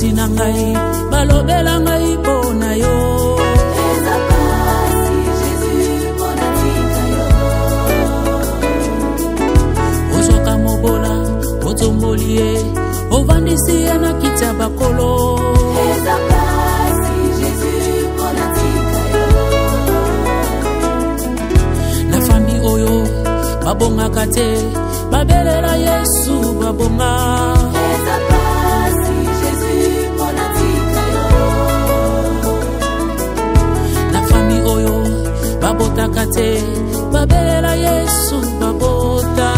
pasi na ngai balobela ngai pona yo ozwaka mobola otombolie ovandisi ye na kiti ya bakolo na fami oyo babongaka te babelela Yesu babonga na fami oyo babotaka te babelela Yesu babota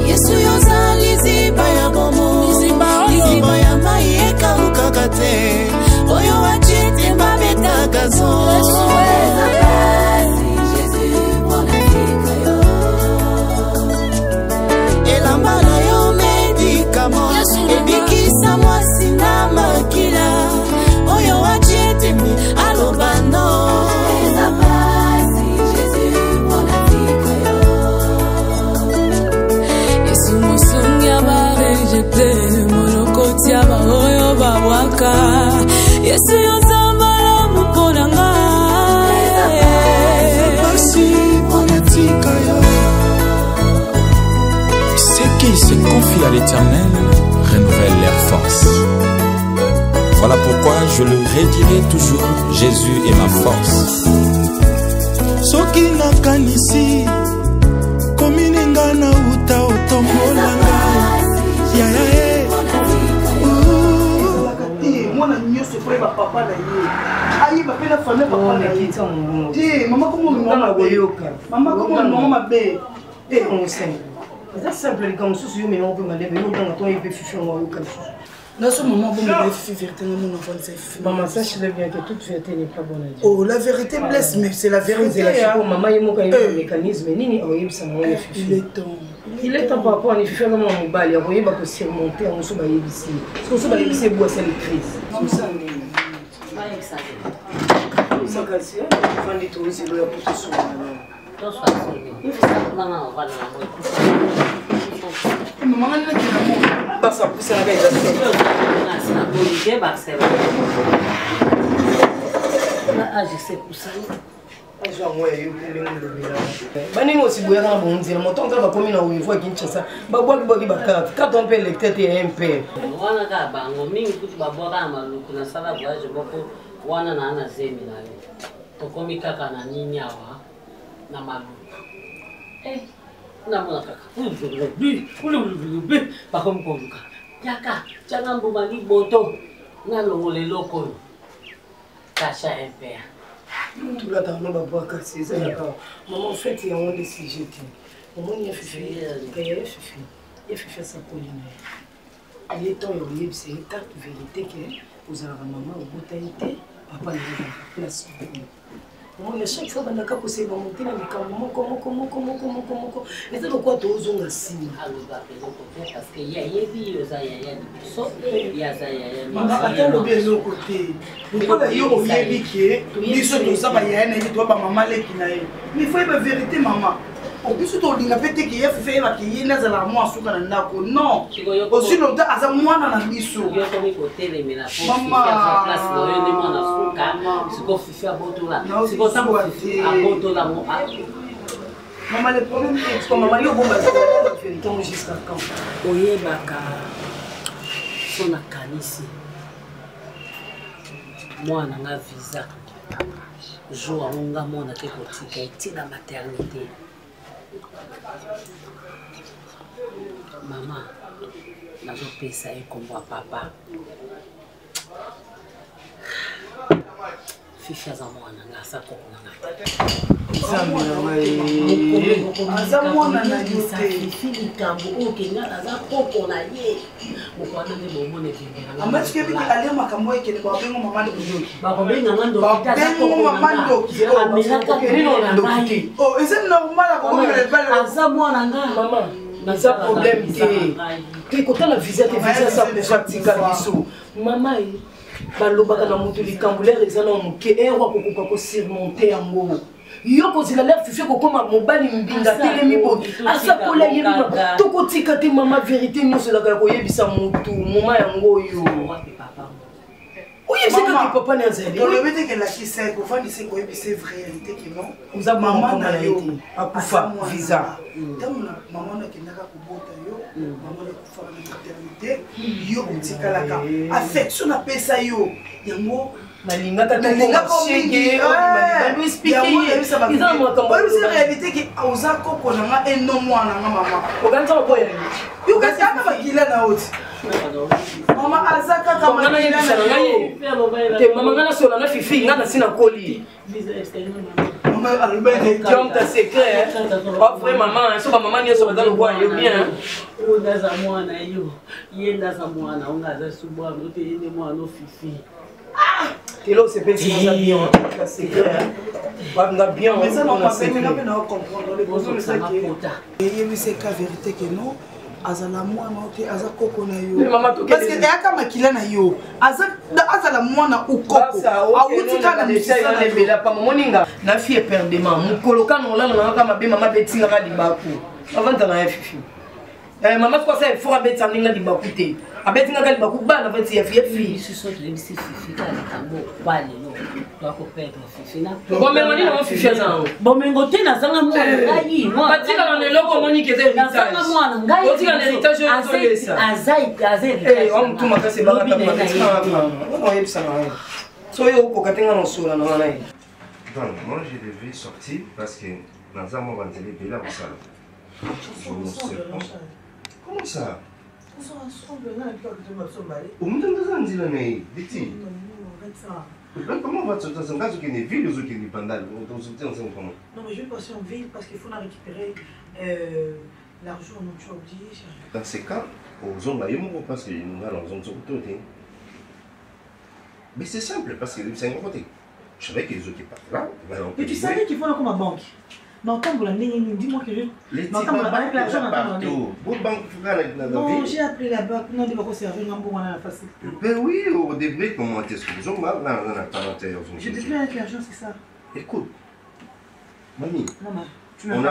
Yesu yozali ziba ya bomo ziba ya mayeka ukakate oyo wachite mabetaka zo elambala yo medikamo ebikisa mwasi na makila oyo wachite mi alobano Yesu musungia barejete monokoti aba oyo babwaka Yesu yozambala mupona ngai Ceux qui se confient à l'Éternel renouvellent leur force. Voilà pourquoi je le redirai toujours, Jésus est ma force. Soki nakanisi komininga na uta otombolanga ya mwana nyose kwa papa na ye ayi bapela famille papa na ye mama komo mama boyoka mama komo mama be on sait c'est simple comme ça sur mais on peut m'aller mais on dans toi il peut faire moi yoka là ce moment bon me fait vérité mon enfant c'est maman sache-le bien que toute vérité n'est pas bonne à dire oh la vérité blesse mais c'est la vérité maman il moka un mécanisme nini oyebisa moi il est temps par rapport à faire mon mobile il va surmonter on se bailler ici parce qu'on se bailler ici bois c'est une crise comme ça ça casse on va tout aussi le pour tout ça non ça il faut ça maman on va là maman là qui là ça pousse la gars ça na bolide ba c'est là je sais pour ça banini aussi boyaka na bonzela moto nga bakomi na uivo Kinshasa babwaki boki bakarte carte on peut électeur te MP wana ka bango mingi kuti babwaka maluku na sala voyage boko wana na ana zemi na le tokomi kaka na nini awa na maluku na mona kaka bakomi konduka yaka changa mbuma ni boto na longole loko kasha MP tout là dans le bois cassé ça d'accord maman fait il y a un des sujets maman il a fait il a fait ça pour lui il est temps il c'est une carte vérité que vous avez maman au bout été papa il a place maman chaque fois dans cas c'est maman qui n'a comment mais c'est pourquoi tu oses on signe parce que il y a vie ça il y a ça maman attends le bien au côté pourquoi yo yebi que ni so to ça ba yana ni to ba maman leki na ye mais faut la vérité maman au plus to linga pete ki ya fait ba ki na za la mo asuka na ndako non aussi longtemps aza mwana na biso yo to mi côté les mena pour faire place dans le mwana asuka siko fifi abotola siko tambo abotola mo maman le problème c'est que maman yo bomba vérité jusqu'à quand oyebaka sona kanisi mwana nga visa jour amonga mona te kotika eti na maternité mama nazopesa ye kombo ya papa fifi aza mwana nga asa koko nanga aza mwana na yo te fifi likambo oyo kenga aza koko na ye mokwana nde bomone bimela amatike biki alia makambo ekende babengo mama ndoki bakobenganga ndoki aza koko mama ndoki oh c'est normal aza mwana nga mama naza problème te kotala visa te visa sa pratika biso mama balobaka na moto likambo lere eza na moke ewa kokoka kosurmonte yango Yo ko zila l'air fifi ko koma mobali mbinga telemi bo. Asa kola yeba. Toko tika te mama vérité nyonso la ko yebisa mutu moma yango yo. Oui, c'est que papa n'est pas dans le but que la qui sait qu'on va dire c'est quoi c'est vraie réalité que non. Vous avez maman na yo akufa visa. Maman na qui n'a pas kubota yo, maman na kufa na maternité, yo utikalaka. Affection na pesa yo. Yango Malinga tata ko shege malinga lui expliquer ils ont moi comme c'est réalité que oza koko na un nom mwana na mama. Oganza ko ya. Yo kasa na bakila na oti. Mama azaka kama na yeba sana te mama ngana sola na fifi ngana sina koli mama alibene comme ta secret pas vrai maman so ba maman ni so ba dans le bois yo bien ndaza mwana yo yenda za mwana ungaza subwa ngote yende mwana fifi Kilo c'est petit ça bien la secret pas bien mais ça non pas bien comprendre les besoins ça qui et oui c'est la vérité que non azala mwana ote aza koko na yo parce que yaka makila na yo azala mwana ukoko awutika na misala lebela pa moninga na fie perdement mukoloka no la na kama be mama betinga ka dibaku avant na fifi mama ko ça il faut abeta ninga dibaku te abetinga ka dibaku ba na veti ya fie si so le bisi fifi ka tambo ba le no to ko perdre fifi na bon mais moni na fifi na bon mais ngote na zanga mwana ngai moi batika na leloko moni ke ze zanga mwana ngai batika na héritage yo tolesa azai on tuma ka se baka ta batika on yebisa na so yo ko katenga no sura na wana yi donc moi je devais sortir parce que dans un moment de bela au salon comment ça on se rassemble là avec toi que tu m'as au moment de ça on dit là mais dit comment va tu te sentir que les villes ou que les pandales on se tient ensemble comment non mais je vais passer en ville parce qu'il faut récupérer l'argent dont tu as oublié dans ces cas aux hommes là ils vont parce que nous allons en zone tout mais c'est simple parce que c'est un côté je savais que les autres qui partent là mais tu savais qu'il faut aller comme à banque non, dis-moi que je. Non, non, j'ai appelé la banque. Non, il va servir la facile. Ben oui, au début, comment est-ce que nous je devais avec l'argent, c'est ça. Écoute, mamie, on a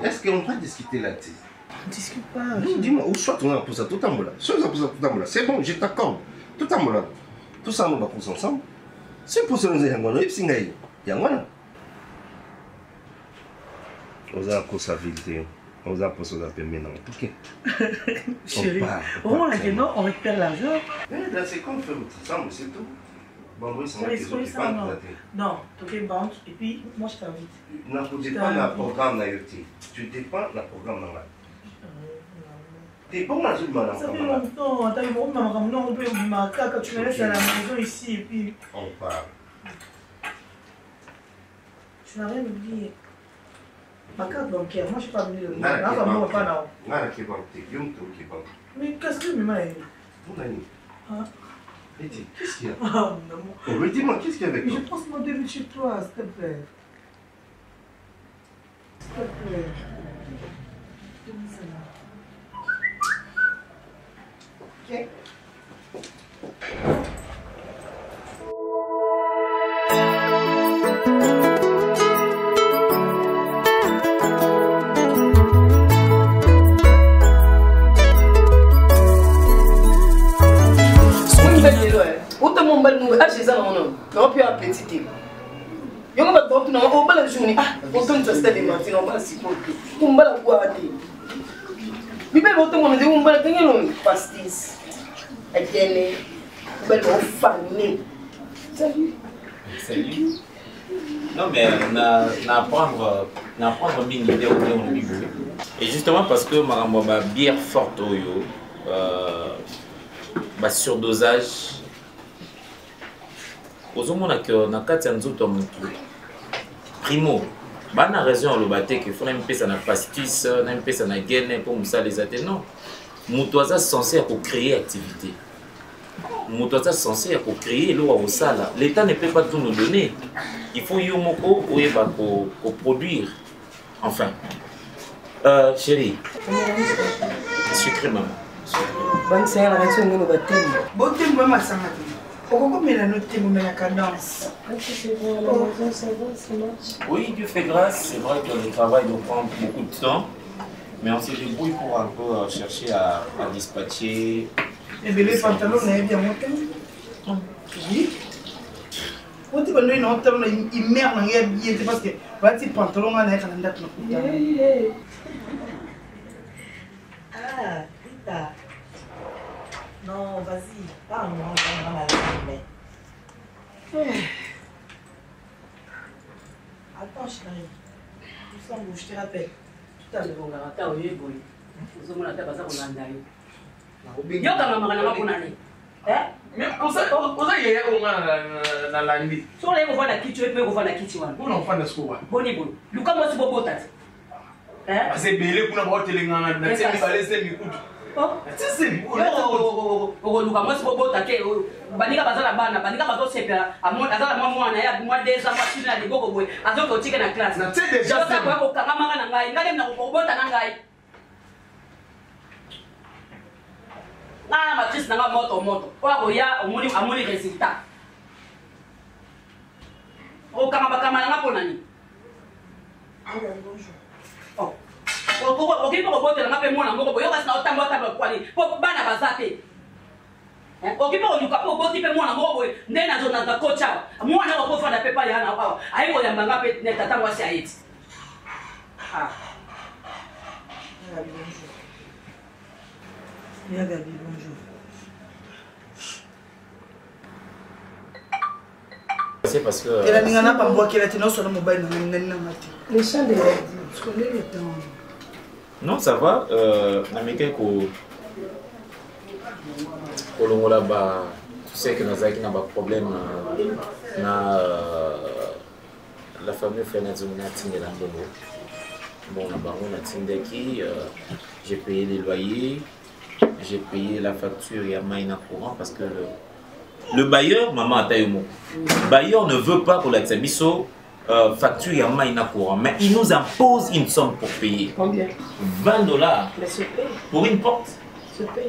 est-ce qu'on va discuter là-dessus? On discute pas. Non, dis-moi, ou soit on a pour ça tout en là. Soit on a pour ça tout en là. C'est bon, je t'accorde. Tout en là. Tout ça, on va pousser ensemble. C'est pour ça que nous avons un peu de on a pour sa vérité, on a pour sa maintenant. Ok. Chérie, au moment où on récupère l'argent. Dans ces comptes, on fait ensemble, c'est tout. Bon, oui, c'est ça. Non, tu es banque et puis moi je t'invite. Non, tu dépends d'un programme. Tu dépends d'un programme. Tu es bon dans une maman. Ça fait longtemps, tu as eu mon maman, non, on peut quand tu me laisses à la maison ici et puis. On parle. Tu n'as rien oublié. Ma carte bancaire, moi je suis pas venu de mais qu'est-ce que maman est? Mon ami. Qu'est-ce qu'il y a? Ah non. Dis-moi, qu'est-ce qu'il y a avec toi? Je pense mon début chez toi, s'il te plaît. S'il te plaît. Donne ça là. Ok. Non, puis appétit. Je ne vais pas te dire, on va la journée. Ah, on donne ça, c'est des matins, on va la supporter. On va la boire. Mais bien, on va dire, on va la tenir une pastis. Et bien, on va la famille. Salut. Salut. Non, mais on apprendre une idée au niveau. Et justement, parce que ma bière forte, surdosage. Ozomona que na kati ya nzoto ya mutu primo bana raison le baté que faut na mpesa na pastis na mpesa na gene pour musala les até non mutu aza censé pour créer activité mutu aza censé pour créer lo wa osala l'état ne peut pas tout nous donner il faut yo moko oyeba ko produire enfin chérie sucré maman bonne séance la réaction ngolo baté beauté moi ma sangati Pourquoi mais la note mais la cadence? Oui, Dieu fait grâce. C'est vrai que le travail nous prend beaucoup de temps. Mais on se débrouille pour un peu chercher à dispatcher. Et bien les pantalons, on a bien monté. Oui. On dit que nous, ils merdent dans les billets parce que les pantalons, on a un calendrier. Ah, Rita. Non, vas-y, parle-moi, on va la attends, chérie. Tout ça, je te rappelle. Tout à l'heure. Attends, oui, oui. Vous avez un peu de il y a un peu de mais on sait qu'il y a un lundi. Si on est au la kitchen, on peut au la kitchen. On en fait le score. Boni bon. Lucas, moi, c'est pas beau, c'est belé pour avoir téléngana. C'est mi balé, c'est mi coup. C'est mi. Oh, Lucas, moi, c'est pas beau, t'as Banika bazala bana, banika bazo sepela. Amon azala mwa na ya mwa déjà machine na liboko boy. Azo ko tika na classe. Na c'est déjà ça ko kangama na ngai. Ngale na ko bota na ngai. Na matrice na nga moto. Kwa ya amoni résultat. O kama bakama na ngapo nani? Oh. O kipo ko bota na ngape mona ngoko boyo kasi na otamba kwani. Po bana bazate. Okipa onyuka po boti pe mwana ngobo ndena zona za kocha mwana wako fana pepa ya na wao aiko ya mbanga pe ne tata mwasi aiti Gabi, bonjour. C'est parce que elle a n'ingana pas moi qu'elle a tenu sur le mobile na mati Les chants de tu connais le temps. non ça va na meke ko Kolongola ba tu sais que nous avons un problème na la famille Fernandez Natinga la Bongo. Bon la baron Natinga qui j'ai payé les loyers, j'ai payé la facture et à Maïna courant parce que le bailleur maman Atayomo. Le bailleur ne veut pas pour l'exabisso facture et à Maïna courant mais il nous impose une somme pour payer. Combien? $20 Mais pour une porte.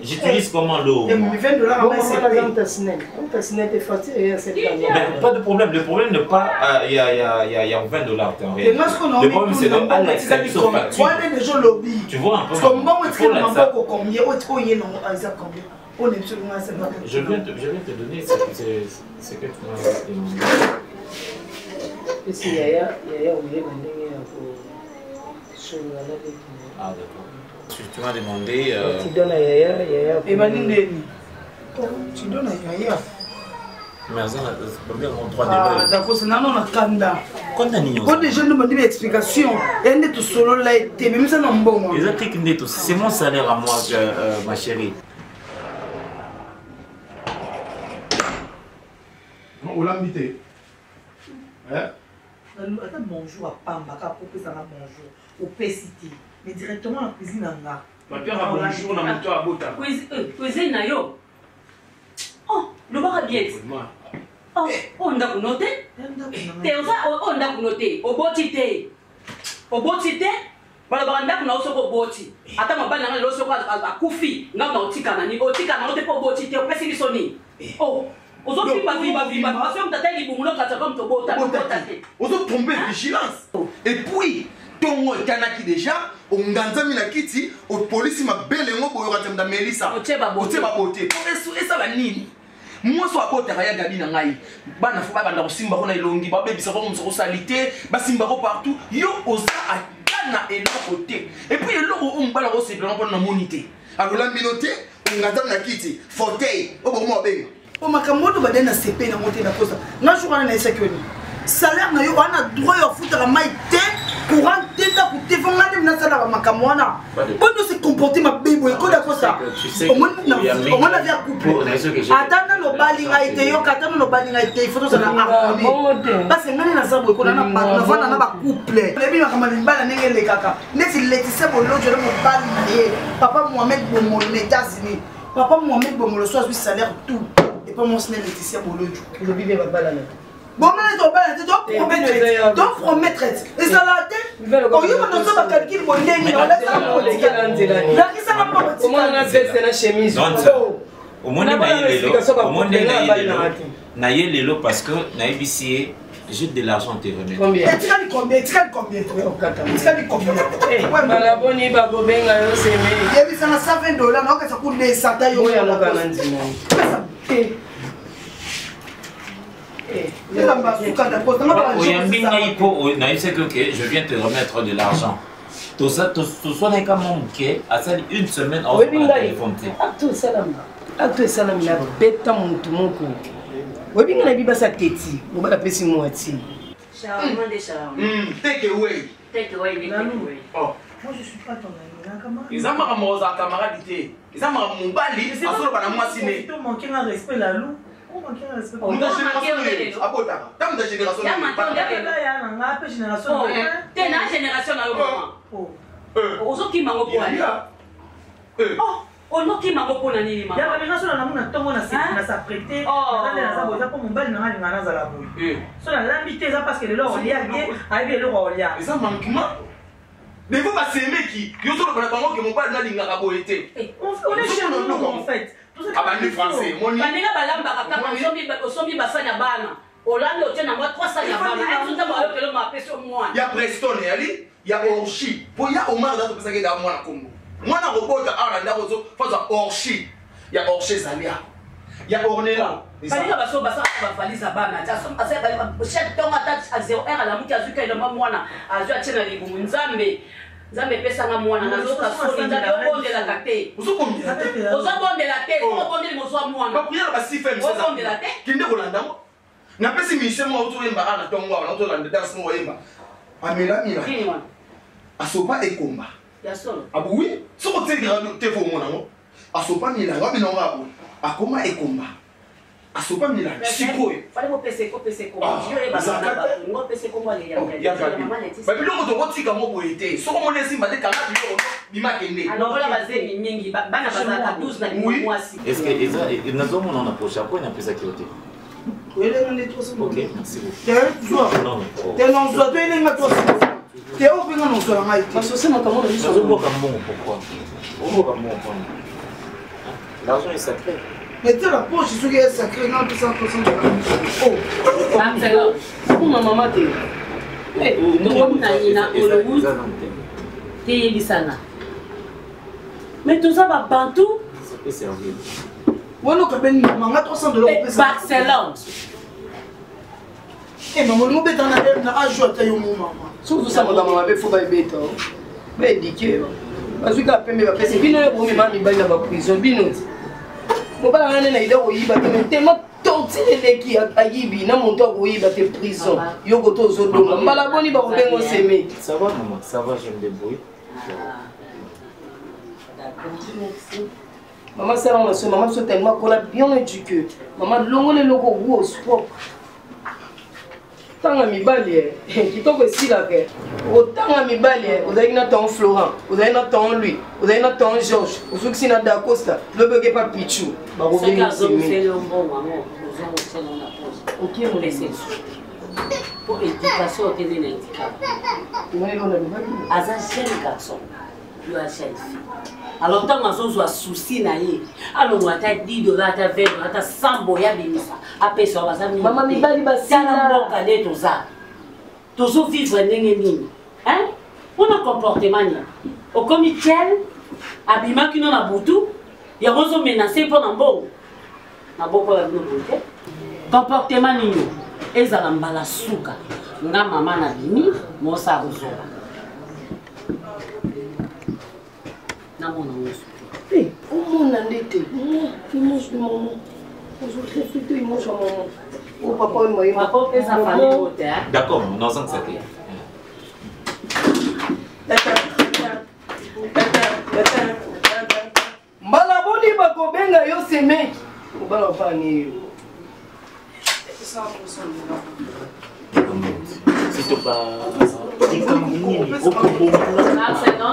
J'utilise comment l'eau? $20 pas de problème. Le problème n'est pas il y a $20. Le problème c'est donc à l'exception facture. Tu vois un peu. Je viens te donner ce que tu m'as demandé. Ah d'accord. Tu m'as demandé. Tu donnes à Yaya. Et tu donnes à Yaya. Mais ça, c'est mon droit de ah, d'accord, c'est non, on a Kanda. Quand on a quand des gens nous demandent des explications, et on est tout solo là, et même ça non bon. C'est mon salaire à moi, ma chérie. On l'a invité. Attends, bonjour à Pamba, pour ça bonjour. Au PCT. Mais directement en cuisine en là. Ma pierre a bonjour, on a mis toi à Bota. Cuisine na yo. Oh, le bar a bien. Oh, on a noté. T'es on a noté. Au botité. Au botité. Voilà, baranda kuna osoko boti. Ata mabana na osoko akufi. Ngamba otika nani? Otika na ote po botité. Opesi bisoni. Oh. Aujourd'hui, parce que on t'a dit que nous avons tombé. On a tombé vigilance. Et puis, Tongo Kanaki déjà, on a mis la kiti, au police m'a belle et on a mis Melissa. On t'a beauté. Et ça va ni. Moi, soit à côté, Raya Gabi Nangaï. Bana faut pas dans Simba, on a longi, Babé, ça va me salité, Basimba partout. Yo, osa à Ghana et l'autre côté. Et puis, l'autre, on va la recevoir pour la monité. Alors, la minoté, on a mis la kiti, fauteuil, au moment où o makamoto badena na CP na monter na kosa na jour na sécurité salaire na yo on a droit ya futa mai te courant tenda ku te fonga na sala makamwana bondo se comporter ma bebo e koda kosa au moins na via couple atana no bali ngaite yo katana no bali ngaite il faut ça na harmonie parce que ngani na sabo ko na na vana na ba couple lebi makama limbala ndenge le kaka neti letise bolo jolo mo bali na ye papa Mohamed Bomo aux États-Unis papa Mohamed Bomo le soir salaire tout. Et pas mon cinéma Laetitia Bolodjo. Le bébé va pas là. Bon, mais donc promettre. Et ça l'a été. On y va dans ce calcul, on est comment on a fait la chemise. au monde naïe lelo parce que naïbisi j'ai de l'argent te remettre. Combien? Tu as dit combien? Tu as dit combien? Tu as dit combien? Ouais, malaboni bagobenga yo seme. Il y a $120, non que ça coûte des centaines yo ya lokanandi. Je viens te remettre de l'argent. Tout ça, tout soit n'est qu'à mon bouquet, à ça une semaine en téléphone. Tout ça là, la bête à mon tout mon coup. Oui, bien la biba sa tête, on va la passer moitié. Charmant des charmants. Take away. Take away, take away. Oh. Moi je suis pas ton ami, camarade. Ils ont marre mon camarade. Ils ont marre mon bali. Ils ont marre moi ciné. Tu manques un respect la loup. On manque un respect. On a génération. Abota. Dans ta génération. Génération. T'es une génération à l'eau. Aux qui m'ont oh non qui m'a reconnu ni maman. Il y a la génération na mona tongo na s'apprêter. Na za boza pour mon bal na ngana za la boue. So na l'ambité ça parce que le loro lia bien, avec le loro lia. Et ça manquement. Mais vous pas s'aimer qui yo solo na bango que mon bal na linga ka boité. On est chez nous en fait. Ah bah les français, mon ba ninga balamba ka sombi basanya bana. Olanda otena moi 300 ya bana. Est-ce que moi que le m'a fait sur moi. Il y a Preston ali, il y a Orchi. Pour il y a Omar dans tout ça qui dans moi na Congo. Moi, je robot à la Orchi. Il y a Orchi Zalia. Il y a Ornella. Il y a valise à Bana. Chaque temps, à 0 à la mouka, à la moana, à Joachina Ligou, Nzambe. Nzambe pesa na moana, na zoka soni, Nzambe au bon de la cate. Aux bon de la tête, au bon de mozoa moana. Pas prier la si femme, au bon de la tête. Qui ne Rolanda. N'a pas si Michel moi autour de Mbara, dans moi, autour de la danse, moi, Amela Mila. Asopa et combat. Ah oui, ce que tu es pour mon amour, à ce pas Milan, à comment et combat. À ce pas Milan, si quoi. Fallait me passer comme je vais me passer comme les gars. Il y a pas de mais puis l'autre on dit comment pour été. Ce qu'on laisse ma décalage bima kende. Alors voilà basé mingi bana bazaka 12 na mois si. Est-ce que ils nous ont mon approche à quoi on a fait ça qui était. Oui, on est trop simple. OK, merci beaucoup. T'es non, toi tu es là toi. T'es au bien non sur la maille. Parce que c'est moi comment on dit ça. Pourquoi? L'argent est sacré. Mais tu la poche, ce qui est sacré, non, tout ça, de la oh. Ah, c'est là. Pour ma maman, t'es. Mais, mais tout ça va bantou. Ça peut servir. Ouais, non, quand même, on a $300. Barcelone. Eh, maman, nous bêtons à ajouter au moment. Surtout ça, maman, il faut pas bêter. Mais éduquer. Parce que quand même, c'est bien le premier mari dans la prison. Bien. Mon père a dit qu'il y a tellement torturé qui a yibi na mon temps oui battre prison. Yo goto zodo. Malaboni ba obengo seme. Ça va maman, ça va, je me débrouille. Maman c'est vraiment ça, maman c'est tellement qu'on a bien éduqué. Maman longo le loko wo sport. Tanga mibali kitoko esila ke otanga mibali ozali na ton Florent ozali na ton lui ozali na ton Georges ozuki na Da Costa lobeke pa Pichu ba robeni c'est le bon maman c'est on a pose OK on laisse pour éducation au télé handicap as un jeune garçon tu as jeune fille alors tant qu'on a souci na ye alors on a $10 ta $20 ta 100 boya bimisa après ça va ça maman mibali basala mboka de tout ça toujours vivre ndenge nini hein on a comportement ni au comité abima kino na butu ya rozo menacer pour na mbongo na boko la beauté comportement ni ezala mbala suka nga mama na bimi mosa rozoba na mona mosu on a l'été il mange de maman aux autres filles ils mangent à maman oh papa et moi papa et sa famille d'accord on entend ça que malaboni bakobenga yo seme obala fani si tu pas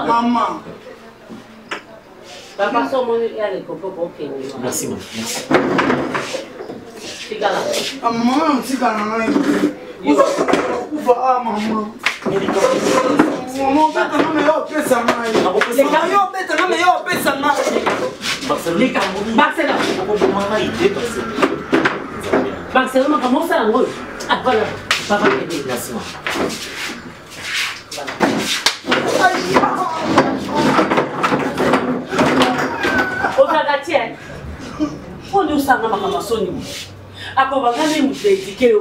maman. Papa, son mon est copo ok. Merci maman, merci. Tigala. Ah maman, tigala na yo. Ufa ah maman. Maman, beta na me yo pesa na yo. Le camion beta na me yo pesa na. Barcelone, comment ça, en gros? Ah, voilà. Papa, merci. Ozagatie. On nous s'en va à Sony. À quoi va gagner une étiquette?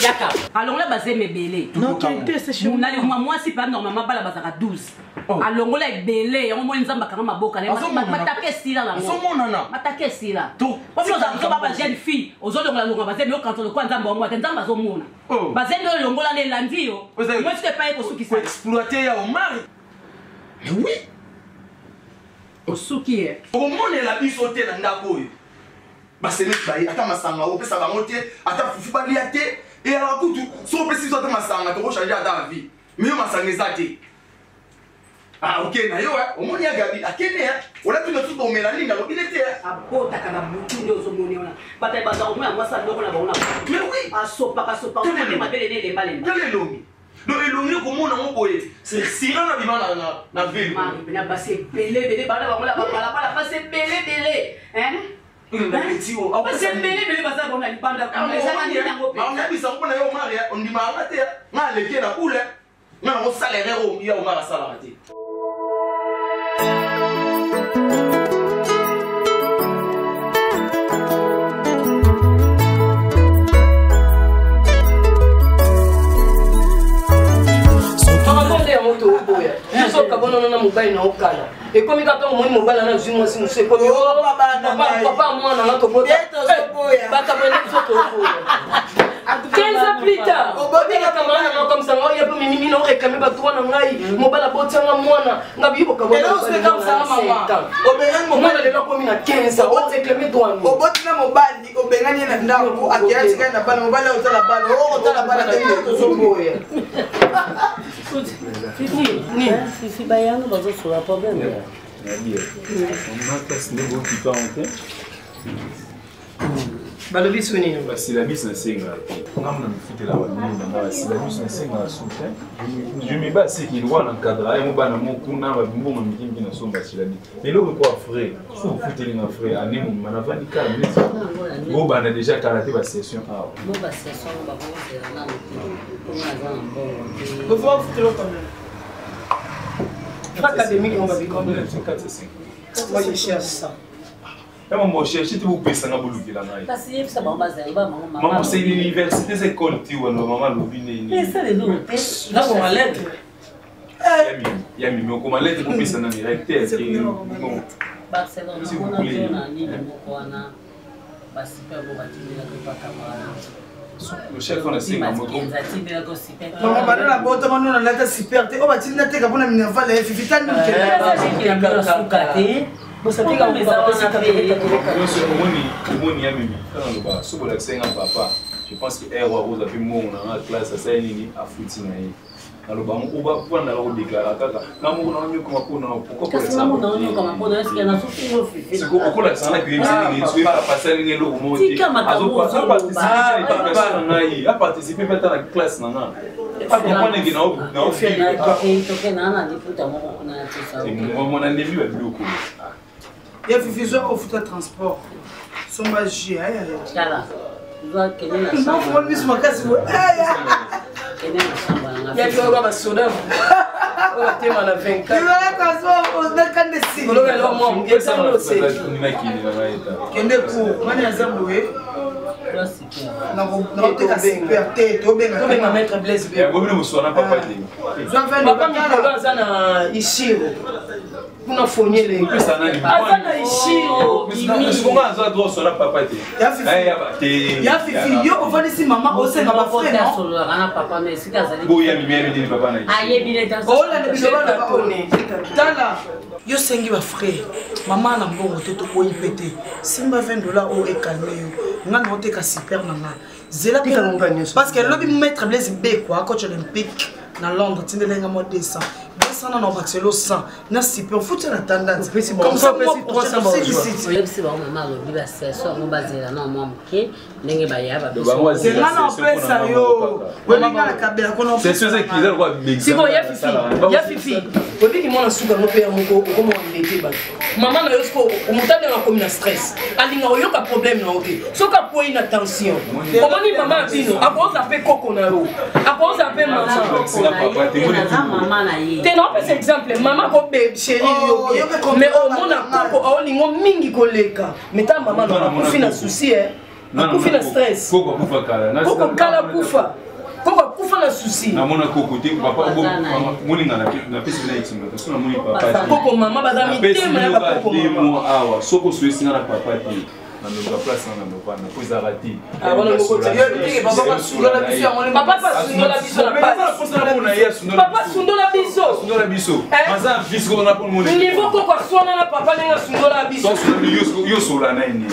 Yaka. Alors là, basé mes belés. Non, c'est chez moi. Moi, c'est pas normalement pas la base à 12. Alors là, belé, on moins nzamba quand ma boca. M'attaquer si là. M'attaquer si là. Tout. Parce que nous avons pas jeune fille. Aux autres, on a le basé, mais quand on le croit nzamba, moi, nzamba zomona. Basé de l'ongola les landis. Moi, je t'ai pas pour ceux qui sont exploiter au mari. Mais oui. Osuki est. Au monde la vie sauter dans la boue. C'est le bail. Attends, ma sang, on peut ça va monter. Attends, fufu pas liaté. Et alors, tout, si on peut si sauter ma sang, tu vas changer ta vie. Mais ma sang est zaté. Ah, ok, na yo, au monde y a Gabi. À quel est? On a tout le tout dans Mélanie, dans l'hôpital. Ah, bon, t'as qu'à beaucoup de zones. Bataille, bataille, moi, ça, donc, on a bon. Mais oui. Ah, sopa, sopa, on m'a donné les balles. Quel est l'homme? Donc, il y a comment on a envoyé. C'est Siran dans la ville. Il a passé belé, on a passé belé. Hein? C'est belé, parce qu'on a une bande à on dit ma les la poule. Non, on salaire il y a au mar à salarié. Et comme il a tant de mobile, on a vu moi si nous sommes comme papa, moi, on a notre côté. 15 ans plus tard, comme ça, il y a pas mis non réclamé par toi, on a eu mobile à botter en moi, on a vu beaucoup de gens. Et là, comme ça, maman. Au Bénin, mon mobile est là comme il a 15 ans, on réclamé toi. Au Botina mobile, au Bénin, il y a un dame, à qui a n'a pas le mobile, on a la balle, on a la balle à Fifi Bayano, on va sur la problème. Balobi souni. Si la mise na senga, on a foutu la vanille, si la mise na senga soutien, je me bats c'est qu'il voit l'encadre, et mon ban mon kuna va bon mon meeting qui na somba si la mise. Mais là on quoi frère, faut foutre les frère, ané mon manavani calme. Bon ban a déjà karaté la session. Bon ba session ba bon c'est là on a un bon. Vous voir foutre le quand même. Académique on va vivre comme 4 5. Moi je cherche ça. Maman cherche tu vous pèse na boluki la ngai. Parce que ça ba zéro ba maman. Maman c'est l'université c'est école tu ou maman lobine. Mais ça les autres. Là on va lettre. Yami mais comment lettre pour pèse na directeur qui bon. Barcelone on a zona ni moko wana ba super bo batimela ko pa kamara. Le chef on a 5 moto. Non, on va dans la boîte, on a la super. On va dire que on a mis un valet, Fifita nous vous savez qu'on les a je pense que Erwa Rose a fait mon dans la classe à Saint-Denis à Foutinaï. Alors, on va pouvoir nous déclarer kaka. Na mo na nyo kuma kuna pourquoi pour ça? Non, comme on est-ce qu'il y a un souffle c'est pourquoi la sana que c'est tu pas passer les logo mo. A participer à la classe nana. Pas comprendre que na fait que nana ni puta mo na ça. C'est mon début à beaucoup. Il y a Fifi au foot transport. Son magie Chala. Doit que la non, faut lui se casse. Il y a que on va soda. On va téma la 24. Il va la casse au dans de si. On va le moi, il ça le c'est. Kende pour, mani azamboé. Non, tu as super tête, tu bien mettre Blaise bien. Vous ne vous pas pas. Papa mi ça na ici. Kuna fonye les. Ça na ici. Comment ça doit sur la papa té. Ya Fifi, yo on va laisser maman au sein de ma frère. Sur la papa mais c'est ça. Bon, il y a bien dit papa na. Ah, il est bien dans. Oh là, le bilan là bas on est. Tala. Yo sengi ba frère. Maman na mbongo te to ko yipete. Simba $20 au e calme yo. Nga note ka super maman. Zela parce que lobby mettre Blaise B quoi coach olympique. na Londres tindelenga mo 200 200 na Barcelone 100 na super foot na tendance comme ça moi 300 ici yebisi ba mama lobi ba seso mo bazela na mo mke ndenge ba ya ba c'est là na pesa yo welinga na kabela kono c'est ce qui est quoi si bon ya fifi obi ki mona suka no père moko ko mo ndete ba maman na yosko omutande na komina stress alinga oyoka problème na ote soka po ina tension omoni mama bino akoza pe koko na yo akoza pe mama na ye te non c'est exemple maman ko be chérie yo mais au mona koko aolingo mingi koleka mais ta maman na kufi na souci kufi na stress koko kufa kala koko kala kufa koko kufa na souci na mona koko te papa moni na pesi na itima to na moni papa koko maman bazami tema ya koko maman awa soko suisi na papa te na notre place na novana ko zarati abona ko yo ndike papa sundola biso ya papa sundola biso na papa sundola biso maza fisco na pour mon niveau ko sona na papa nenga sundola biso yo sola na ini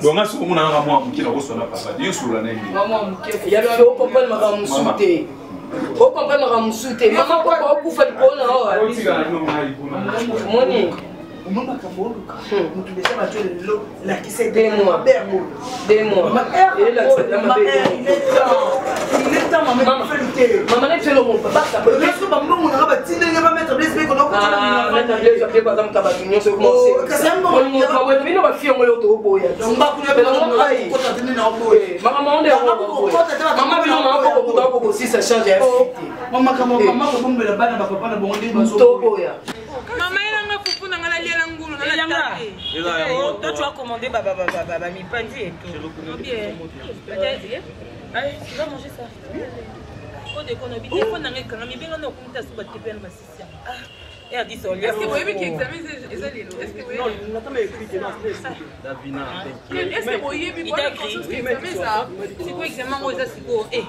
bonga so mona nga mwa mukina ko sona papa yo sola na ini mama mukeke ya lo papa maka musute o papa maka musute mama ko kufa likona moni Mama Kamoluka, nous te laissons battre le lot, la qui s'est des mois. Il est temps, maman, maman, fait le mot, papa, ça peut être maman, on va mettre les specs, on va mettre les specs, par exemple, Tabatunion, c'est commencé. C'est un bon, on va faire un autre boy. On va couler le nom, maman, maman, si ça change, maman, comment me la balle, ma papa, la bonne idée, ma maman, elle a foutu dans la lienne angulu. Toi, tu as commandé mi pandi et tout. Bien. Allez, tu vas manger ça. Quand on habite, on a quand même bien on a compté sur votre père ma sister. Elle a dit ça. Est-ce que vous avez qui examine les allélos? Est-ce que vous non, on n'a pas écrit que c'est Davina. Est-ce que vous avez vu ça? C'est quoi examen moi ça c'est quoi? Eh,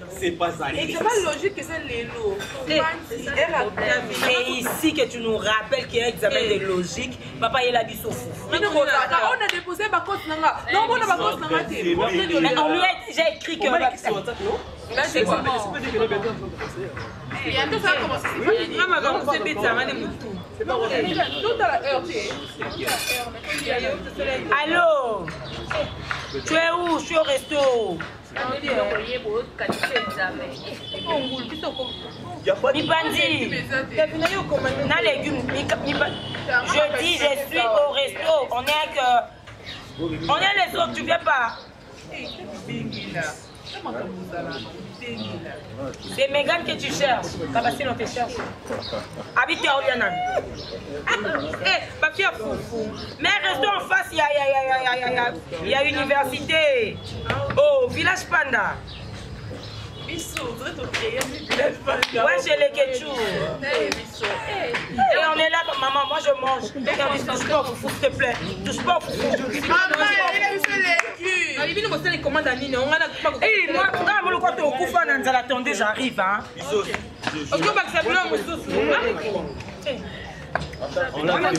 c'est pas ça. Examen logique que c'est l'élo. Mais ici que tu nous rappelles qu'il y a un examen de logique, papa il a dit sauf fou. On a déposé ma cause nanga. Non, on a ma cause nanga. Mais on lui a déjà écrit que là c'est quoi? Il y a tout ça commence. Maman va vous épiter ça, madame tout. C'est pas vrai. Tout à la heure, allô? Tu es où? Je suis au resto. Mipandi, na légumes. Je dis, je suis au resto. On est les autres, tu viens pas. C'est Megan que tu cherches. Kabassi, on te cherche. Habite à Oriana. Eh, papier foufou. Mais reste en face, il y a université. Oh, village Panda. Ouais, chez les Ketchou. Et on est là, maman, moi je mange. Touche pas au foufou, s'il te plaît. Touche pas au foufou. Maman, il a vu ce légumes. Il vient de les commandes à Nina. Eh, moi, quand le côté au coup, attendez, j'arrive. Hein. Ok, on va que ça blanc, mon sauce. On a maman,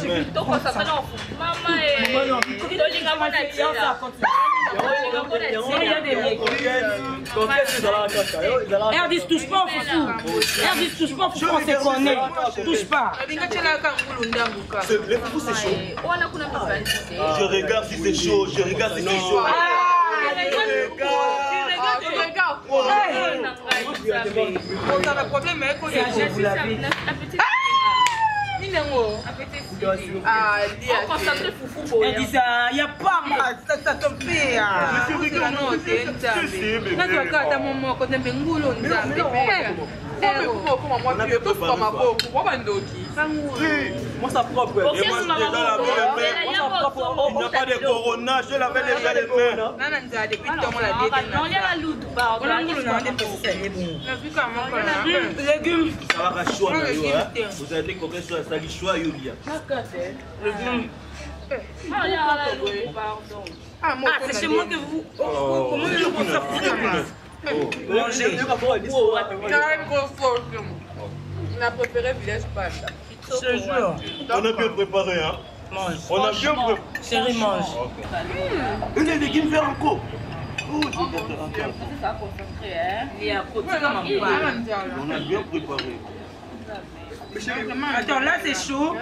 Erdis, touche pas au foufou. Erdis, touche pas au foufou, on se connaît. Touche pas. Le foufou, c'est chaud. Je regarde si c'est chaud, je regarde si c'est chaud. Elle dit ça, il n'y a pas mal, ça te fait. Moi ça propre. Il n'y a pas de corona, je l'avais déjà les mains. Légumes. Ça va chaud, vous avez dit qu'on est sur la salle choix, Yulia. Ah, c'est chez moi que vous. Comment vous ça manger. On a préféré village Panda. On a bien préparé, hein? Mange. On a bien préparé. Chérie, mange. Une légumes faire encore. On a bien préparé. Attends, là c'est chaud.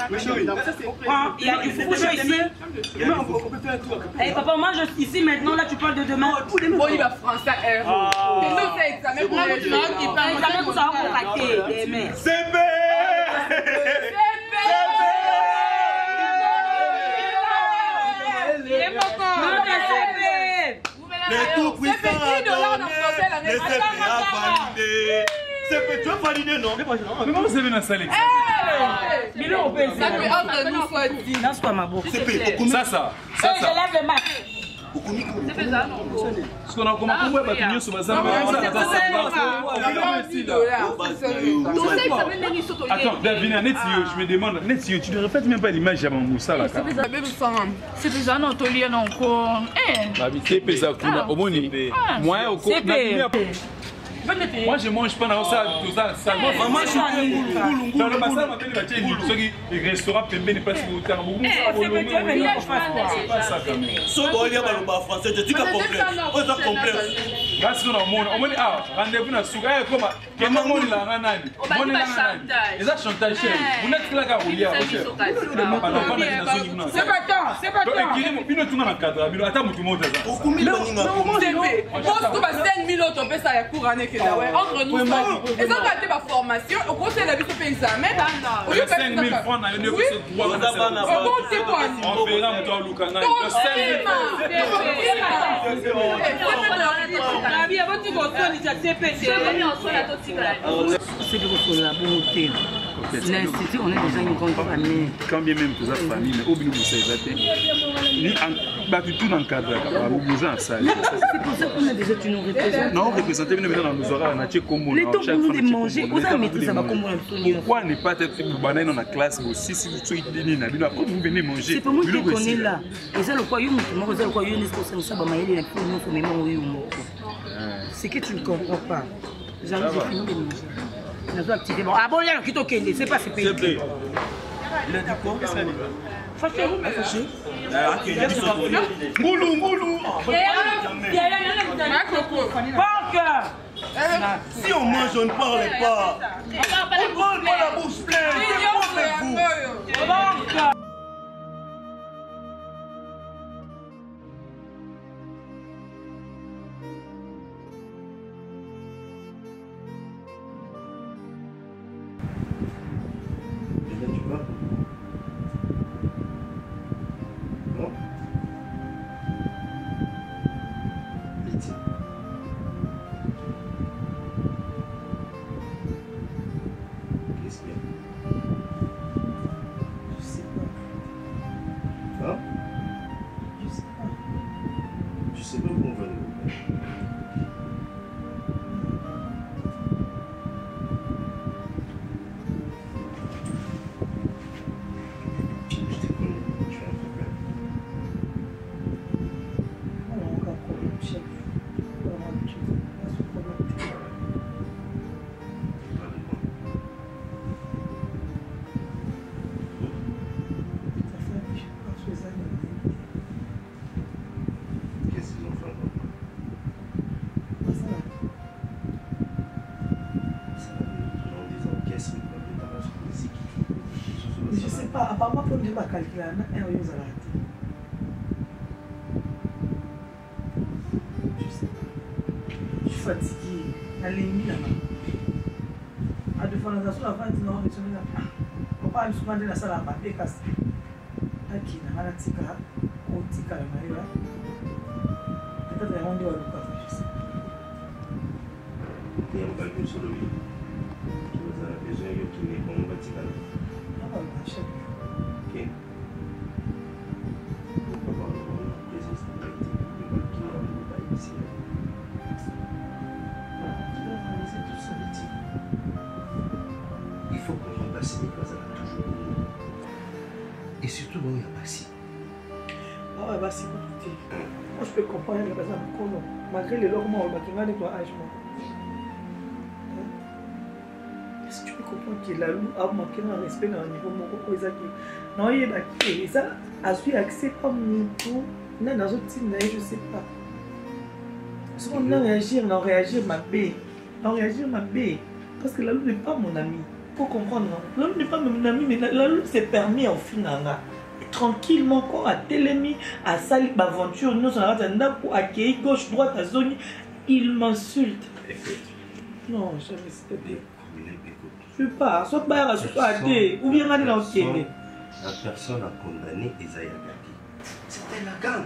Il y a du foufou chaud ici. Eh papa, mange ici maintenant, là tu parles de demain. Bon, il va français. C'est nous, c'est examen pour les gens qui parlent. Examen pour savoir pour rater. CP! Le tout puissant a donné, le CP a validé. CP, tu as validé, non? Mais comment vous avez dans la salle? Mais là, on peut essayer. Ça peut entre nous soit dit. Lance toi ma boue. Ça. Je lève le masque. Parce qu'on a commencé à battre sur Bazar. Attends, Davina, je me demande, tu ne répètes même pas l'image à mon Moussa là. C'est déjà non, tu lis encore. C'est pesant, au moins, moi, au cours moi je mange pas dans ça, tout ça. Maman, je suis dans le bassin, ma belle bâtie, il restaurant pembeni parce que au terme. C'est pas ça quand même. Sauf qu'il y a pas français, je dis qu'à complexe. On est complexe. Parce qu'on a mon rendez-vous dans Souga, comment on l'a ranani. On est chantage. Les chantage, vous n'êtes pas là où il y a. C'est pas temps, c'est pas temps. Il ne tourne pas cadre, il attend tout le monde. Au combien de entre nous, et ça va être ma formation, au conseil de la vie de examen. 5 000 francs, on verra mon Lucana. L'Institut, on est déjà une grande famille. Quand bien même toute la famille, mais au bout de ça, ni tout dans le cadre, vous en salle. C'est pour ça qu'on a déjà tu nous représentes. Non, représenter dans nos horaires, on a tué comme les temps pour nous de manger, vous avez mis tout ça comme pourquoi ne pas être banane dans la classe aussi si vous soyez béni, pourquoi vous venez manger? C'est pour moi qui connais là. Et ça, le quoi, vous avez le quoi, c'est que tu ne comprends pas. J'arrive, j'ai fini de manger. Bon, ah bon, il y a un qui t'a c'est pas ce pays. Il a dit quoi? Fâché. Moulou. Si on mange, on ne parle pas. On parle pas la bouche pleine. C'est vous. Apparemment, pour me calculer, je sais pas. Je suis fatiguée. Elle est mise là-bas. À deux fois, la salle, non, mais là. Papa, je me suis demandé la salle à papier cassé. Qui n'a pas de tika, ou tika, le mari là. Peut-être qu'il y a un peu de café, je sais. Il y a un calcul sur le lit. Tu vas avoir besoin de tourner comme un tika. Ah, bah, chef. Ok. Pourquoi pas avoir une présence de l'activité qui va nous faire ici. Tu dois réaliser tout ça, les tika. Il faut qu'on remplace les classes à toujours. Et surtout, il y a Bassi. Ah ouais, Bassi, moi je peux comprendre les personnes malgré les logos, le bâtiment de toi, est-ce que tu peux comprendre que la loup a manqué un respect dans le niveau mon non, il est ça a su accès comme nous tout, dans notre team, je sais pas. Si on a réagir, on réagir ma bête. On réagir ma bête. Parce que la loupe n'est pas mon ami. Faut comprendre. La loupe n'est pas mon ami, mais la loupe s'est permis au final. Tranquillement, quand à Télémi, à Sali, Baventure, nous sommes à Kéi, gauche, droite, à Zoni, il m'insulte. Non, jamais s'il te plaît. Je ne veux pas. Soit pas, soit à Té, ou bien aller dans le Kéné. La personne a condamné Esaïa Gaki. C'était la gang.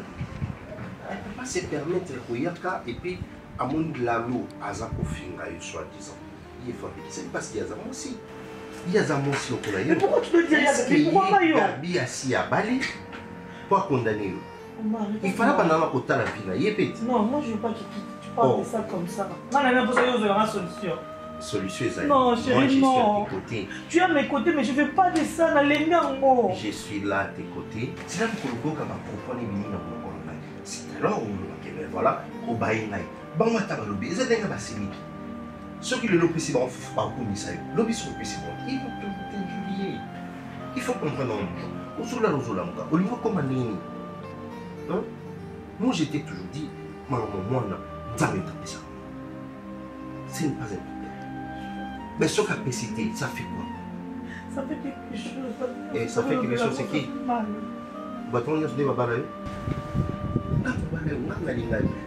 Elle ne peut pas se permettre de Koyaka et puis à mon lalo, Azako Finga, soi-disant. Il est famille. C'est parce qu'il y a Zamo aussi. Il y a Zamo aussi au Koulaï. Mais pourquoi tu peux dire Yazabi? Pourquoi pas yo? Gabi assis à Bali. Pourquoi condamner? Il fallait pas dans la la vie là. Il est petit. Non, moi je ne veux pas que tu parles de ça comme ça. Moi, je n'ai pas de solution. Solution Esaïa. Non, chérie, non. Tu es à mes côtés, mais je ne fais pas de ça dans les gangs. Je suis là à tes côtés. C'est là que le gars va comprendre les mini dans mon online. C'est alors où le voilà, au baïnaï. Bon, tu as le lobby. C'est un bassini. Ceux qui le lobby, c'est bon, il faut pas commissaire. Le lobby, c'est bon. Il faut t'injulier. Il faut comprendre un jour. Au niveau comme un nini. Moi, j'étais toujours dit, moi, ça m'est ça. Ce n'est pas un problème. Mais ce qu'a pécité, ça fait quoi? Ça fait quelque chose. Et ça fait quelque chose, c'est qui? Baton, il y a ce débat là.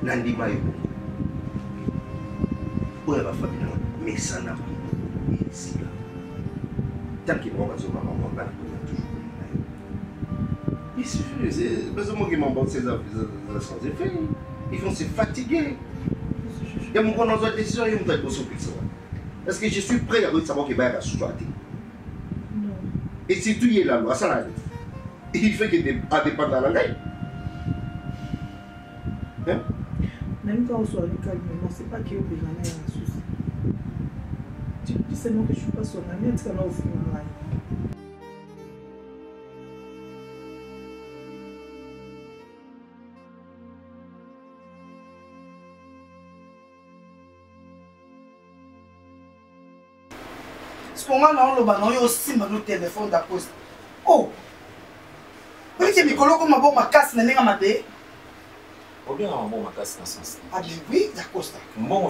Nandi Mayo. Où est ma famille? Mais ça n'a pas ici là. Tant qu'il va se voir, on va toujours. Il suffit, c'est besoin qu'ils m'emportent ces effets. Ils vont se fatiguer. Il y a mon grand dans une décision, il y a mon décision. Est-ce que je suis prêt à savoir qu'il va être sous-traité? Non. Et si tu es la loi, ça l'arrive. Il fait que à dépendre de la loi. Hein? Même quand on soit le calme, c'est pas qu'il y a un souci. Tu dis seulement que je ne suis pas son ami, est-ce qu'on a au final? Pour moi, non, il y a aussi mon téléphone d'apposte. Oh! Vous voyez que Mikolo, comme ma casse, n'est pas ma bé? Ou bien ma casse dans ce sens. Ah, bien oui, d'accord.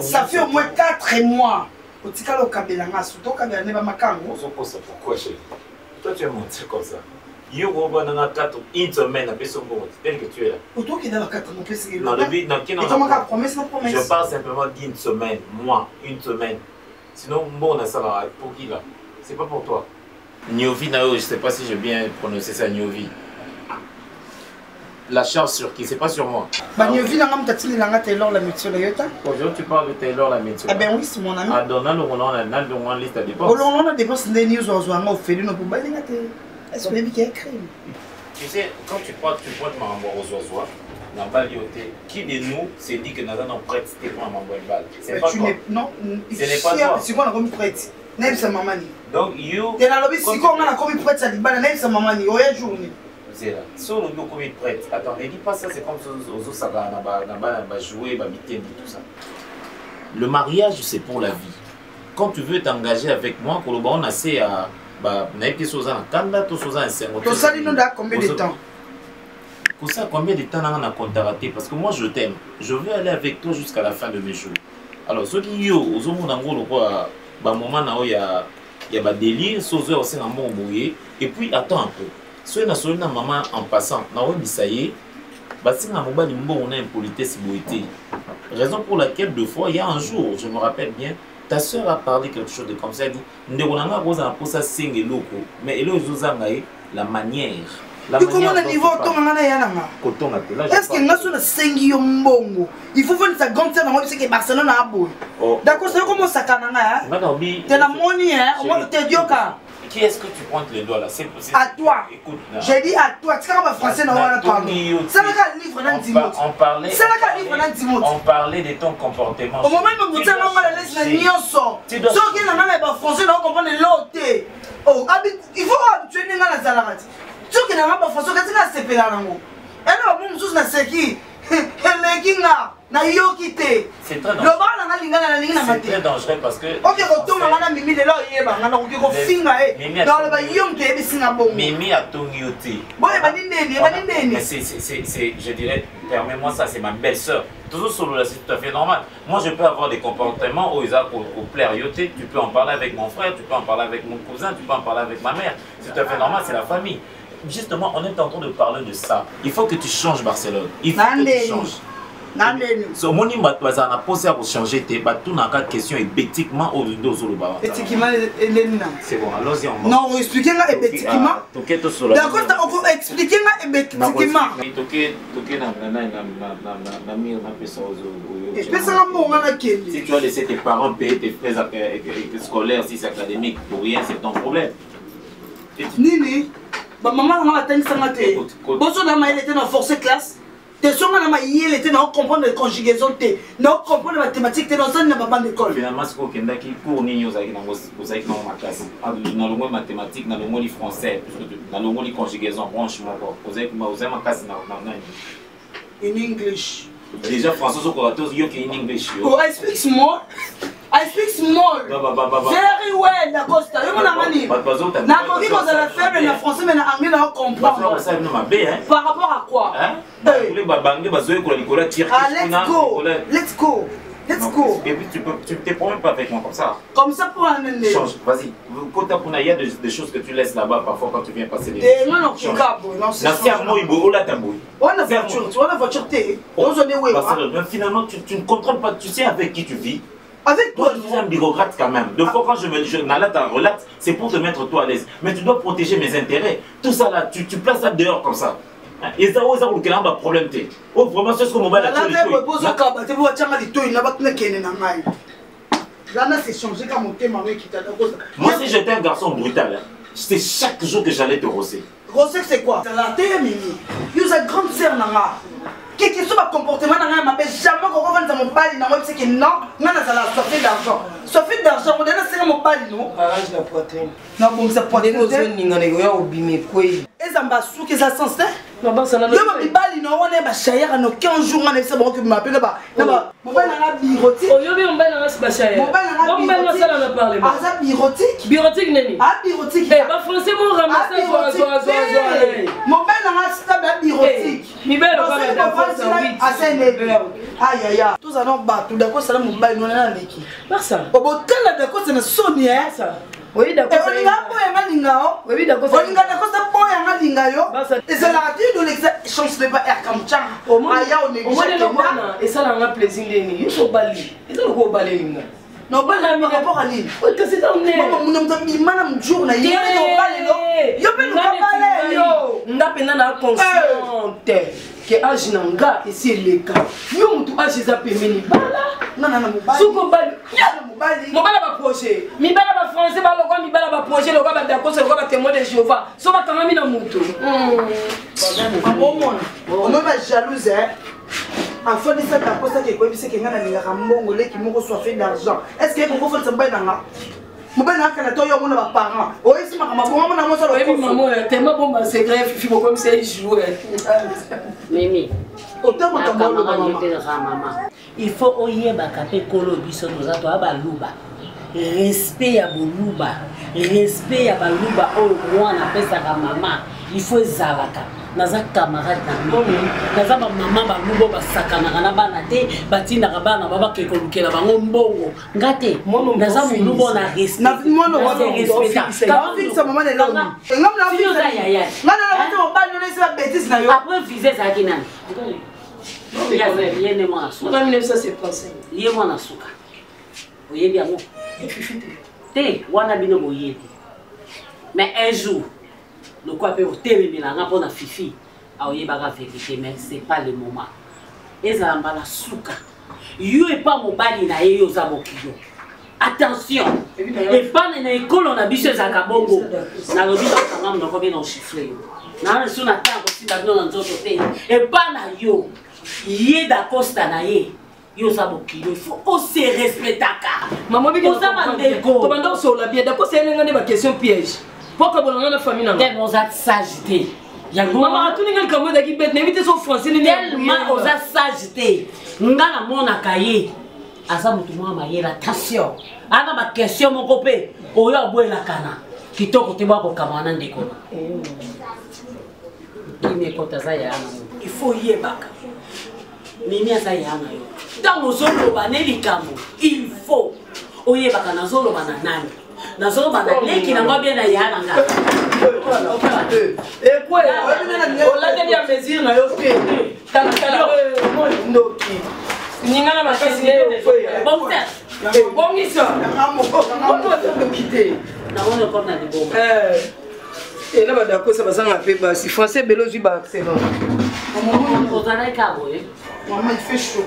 Ça fait au moins 4 mois. Au Tikalo Kabelanga, surtout quand il y a un macango. Pourquoi, chérie? Toi, tu es monté comme ça. Il y a une semaine, après son mot, tel que tu es là. Autour qui est dans la 4 mois, c'est non, le non, qui n'a pas promesse. Je parle simplement d'une semaine, moi, une semaine. Sinon, bon, ça va pour qui là? C'est pas pour toi. Niovi, je ne sais pas si j'ai bien prononcé ça, Niovi. La charge sur qui? C'est pas sur moi. Bah, Niovi, Taylor, la métier, la Yota. Aujourd'hui, tu parles de Taylor, la métier. Ah, ben oui, c'est mon ami. Ah, donc, on a une liste de dépenses. On a des dépenses des news, on a fait une pour baler. Est-ce que tu as écrit? Tu sais, quand tu pointes ma renvoi aux oiseaux, dans le bal, qui de nous s'est dit que nous avons prêté pour un membre de balle? C'est pas toi. Non, ce n'est pas toi. C'est quoi on a prêté? Donc, you. Tu as lobby, si on a commis prête, ça dit, c'est maman, il y a une journée. C'est là. Si on a commis prête, attends, ne dis pas ça, c'est comme aux autres, ça va jouer, va biter, tout ça. Le mariage, c'est pour la vie. Quand tu veux t'engager avec moi, pour le bon, on a assez à. Combien de temps? Pour ça, combien de temps on a contracté? Parce que moi, je t'aime. Je veux aller avec toi jusqu'à la fin de mes jours. Alors, ceux qui y ont, moment il y a des délire, aussi un bon mouillé. Et puis, attends un peu. Si on a une maman en passant, on a dit on a une politesse boité. Raison pour laquelle, deux fois, il y a un jour, je me rappelle bien, ta soeur a parlé quelque chose de comme ça. Elle dit mais la manière. Comment le niveau est-ce que nous sommes 5 mbongo? Il faut faire une grande scène dans le Barcelone à Boy. D'accord, c'est comment ça canne? Tu as la monnaie, on te dit qui est-ce que tu pointes les doigts là? À toi. J'ai dit à toi. Tu as français dans la parler. C'est le livre dans 10 mots. On parlait de ton comportement. Au moment où vous avez la laisse la nyonso. Ceux qui n'ont pas français, ils comprennent l'autre. Oh, il faut habituer les gens à la salade. Ceux qui n'ont pas français, ils ne savent pas. Et là, on nous a dit elekinga na yoki te c'est très dangereux c'est très dangereux parce que ok kotonga ngana mimi lelo yebanga na koki kofinga dans le bayom te ebisinga bongo mimi atongi yo te boye banindeni c'est je dirais permets-moi ça c'est ma belle-sœur toujours solo là c'est tout à fait normal moi je peux avoir des comportements où ils ont pour plaire yo te tu peux en parler avec mon frère tu peux en parler avec mon cousin tu peux en parler avec ma mère c'est tout à fait normal c'est la famille justement on est en train de parler de ça il faut que tu changes Barcelone il faut que tu changes so moni bato baza na pose ya changer te bato na ka question éthiquement au dos sur le baba éthiquement elena c'est bon allons-y on non expliquer nga éthiquement toketo solo d'accord on peut expliquer nga éthiquement toke na mire na pesa ozo pesa nga mbonga na kendi si tu as laissé tes parents payer tes frais scolaires si c'est académique pour rien c'est ton problème nini ba maman nga batangisanga te boso na maile te na forcer classe te songa na mayele était na comprendre les conjugaisons te na comprendre les mathématiques te na zone na bande d'école finalement ce ko kenda ki cours ni yo zaki na ma classe na longo mathématiques na longo li français na longo li conjugaison franchement quoi osai ma classe na in English déjà français so ko to yo ki in English yo I speak small very well la costa yo na mani na koki ko za faible na français mais na anglais na comprendre par rapport à quoi let's go tu te promets pas avec moi comme ça. Comme ça pour un année. Change, vas-y. Il y a des choses que tu laisses là-bas parfois quand tu viens passer les finalement, tu ne comprends pas, tu sais avec qui tu vis. Avec toi, je suis un bureaucrate quand même. Deux fois quand je me dis, relate, c'est pour te mettre toi à l'aise. Mais tu dois protéger mes intérêts. Tout ça là, tu places ça dehors comme ça. Et ça, vous avez un problème. Oh, vraiment, c'est ce que mon mobile a fait. Moi, si j'étais un garçon brutal, c'était chaque jour que j'allais te rosser. Rosser, c'est quoi? C'est la terre, Mimi. Vous êtes grande sœur, Nanga. Quel que soit mon comportement, Nanga m'a jamais qu'on dans mon pali, Nanga, c'est que non, Nanga, ça la sortie d'argent. Sortie d'argent, on a laissé mon pali, non? Arrange la poitrine. Non, bon, ça poitrine. Et ça m'a sous que ça sens, non, bah, ça n'a pas de bali, non, on est bachaya, on a 15 jours, on est c'est bon que m'appelle là-bas. Mon père n'a pas birotique. Oh, yo, mon père n'a pas bachaya. Mon père n'a pas birotique. Ah, ça birotique? Birotique, Neni. Ah, birotique. Eh, bah, français, mon ramassage, mon père n'a pas birotique. Mi belle, on va la France, ah, c'est une aïe, aïe, aïe. Tous allons battre, d'accord, ça n'a pas de non, qui. Personne. Au bout de là, d'accord, c'est une sonne, hein, ça. Oui, d'accord. On y a pas un lingao. Oui, d'accord. On y a d'accord, ça pas un lingao. Et c'est la radio de l'exchange de pas air comme ça. Au moins, on est et ça n'a pas plaisir de ni. Il faut balayer. Il faut go balayer linga. Non, pas la par rapport à l'île. Oui, que c'est un nez. Maman, mon homme dit madame journée. Il y a pas yo peux nous parler yo. N'a pas na consciente. Que âge nanga ici les gars. Yo mutu âge za pemeni bala. Non non non mobali. Suko bali. Mobali. Mobali ba projet. Mi bala ba français ba lokwa mi bala ba projet lokwa ba d'accord lokwa ba témoin de Jéhovah. So ba kanga mi na mutu. On va jalouse hein. Enfin de ça d'accord ça que quoi c'est que ngana ninga mbongo leki moko soit fait d'argent. Est-ce que vous faites ça ba nanga? Mobali na kana to yo mona ba parents. O isi makama bongo mona mo ça le. Oui maman tellement bon ba secret fifi mo comme c'est jouer. Mimi. Il faut oyer bakape kolo biso tozato abaluba. Respect ya boluba. Respect ya baluba o mwana pesa ka mama. Il faut zalaka. Naza camarade na mimi. Naza ba mama baluba basakana na bana te batinda ka bana baba ke kolukela bango mbongo. Ngate naza moluba na respect. Na mwana wa respect. Ka fixa mama le lomi. Ngam na fixa ya. Ngana na to ba no lesa bêtise na yo. Après viser ça ki nani. Yé moi en 1975. Yé moi na suka. Oye bien moi. Té wana bino boyebi. Mais un jour le quoi peut télémi na pour na fifi. A oye baga vérité mais c'est pas le moment. Ezamba la suka. Yo et pas mobali na yo za bokiyo. Attention. Et pas na école on a biso za kabongo. Na lobi ba kanga mo ko bien en chiffrer. Na le suna ta ko si da bino na nzoto té. Et pas na yo. Yé d'Acosta na yé. Yo sabokilo, il faut aussi respecter ka. Maman bi ko ça mandeko. To bando so la bien d'accord c'est ngane ba question piège. Pourquoi bon na famille na. Des bons actes s'agiter. Maman, tout le monde comme qui bête, n'évitez son français, tellement aux sageté. Ngana mon akaye. Asa mutumo amaye attention. Ana ma question mon copain. Oyo aboye la kana. Kitoko te ba ko kamana ndeko. Kimi ko tazaya ana. Il faut yebaka. Mimi azaya ana yo. Dans zolo baneli kamo. Il faut oyebaka na zolo bananani. Na zolo banali ki na ngobie na yana nga. Et quoi, on l'a déjà mesure na yo fait. Takala moi ndoki. Ningana makasi bon frère. Bon isa. On quitter. Na on encore na de bon. Et là d'accord ça va ça fait bas si français belo ju ba c'est bon. On va aller cabo eh. Maman il fait chaud.